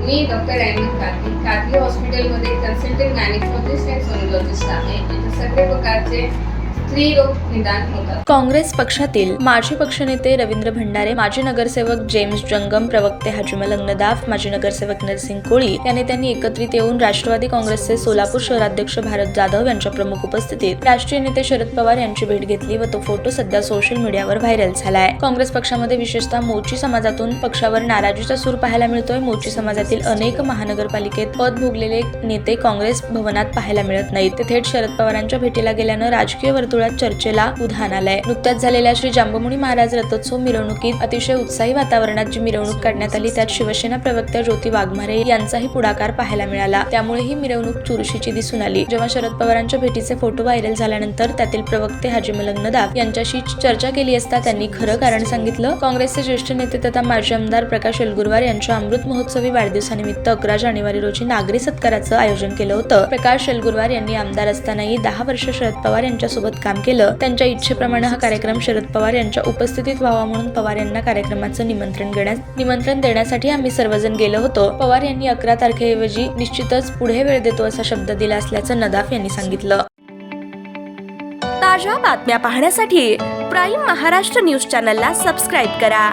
मी doctor Ahmad काकी हॉस्पिटलमध्ये consultant gynaecologist आणि सोनोलॉजिस्ट आहे. इथे सगळे प्रकारचे स्त्री रोग निदान होतात. काँग्रेस पक्षातील माजी पक्षनेते रवींद्र भंडारे, माजी नगरसेवक जेम्स जंगम, प्रवक्ते हाजी मलंग नदाफ, माजी नगरसेवक नरसिंग कोळी या नेत्यांनी एकत्रित येऊन राष्ट्रवादी काँग्रेसचे सोलापूर शहराध्यक्ष भारत जाधव यांच्या प्रमुख उपस्थितीत राष्ट्रीय नेते शरद पवार यांची भेट घेतली व तो फोटो सध्या सोशल मीडियावर व्हायरल झालाय. काँग्रेस पक्षामध्ये विशेषतः मोची समाजातून पक्षावर नाराजीचा सूर पाहायला मिळतोय. मोची समाजातील अनेक महानगरपालिकेत पद भोगलेले नेते काँग्रेस भवनात पाहायला मिळत नाहीत. ते थेट शरद पवारांच्या भेटीला गेल्यानं राजकीय वर्तुळात चर्चेला उधाण आलंय. नुकत्याच झालेल्या श्री जांबुमुनी महाराज रथोत्सव मिरवणुकीत अतिशय उत्साही वातावरणात जी मिरवणूक काढण्यात आली त्यात शिवसेना प्रवक्त्या ज्योती वाघमारे यांचाही पुढाकार पाहायला मिळाला. त्यामुळे ही मिरवणूक चुरशीची दिसून आली. जेव्हा शरद पवारांच्या भेटीचे फोटो व्हायरल झाल्यानंतर त्यातील प्रवक्ते हाजी मलंग नदाफ यांच्याशी चर्चा केली असता त्यांनी खरं कारण सांगितलं. काँग्रेसचे ज्येष्ठ नेते तथा माजी आमदार प्रकाश एलगुरवार यांच्या अमृत महोत्सवी वाढदिवसानिमित्त 11 जानेवारी रोजी नागरी सत्काराचं आयोजन केलं होतं. प्रकाश एलगुरवार यांनी आमदार असतानाही 10 वर्ष शरद पवार यांच्यासोबत काम केलं. त्यांच्या इच्छेप्रमाणे हा कार्यक्रम शरद पवार यांच्या उपस्थितीत व्हावा म्हणून पवार यांना कार्यक्रमाचं निमंत्रण देण्यासाठी आम्ही सर्वजण गेलो होतो. पवार यांनी 11 तारखेऐवजी निश्चितच पुढे वेळ देतो असा शब्द दिला असल्याचं नदाफ यांनी सांगितलं. ताज्या बातम्या पाहण्यासाठी प्राईम महाराष्ट्र न्यूज चॅनलला सबस्क्राईब करा.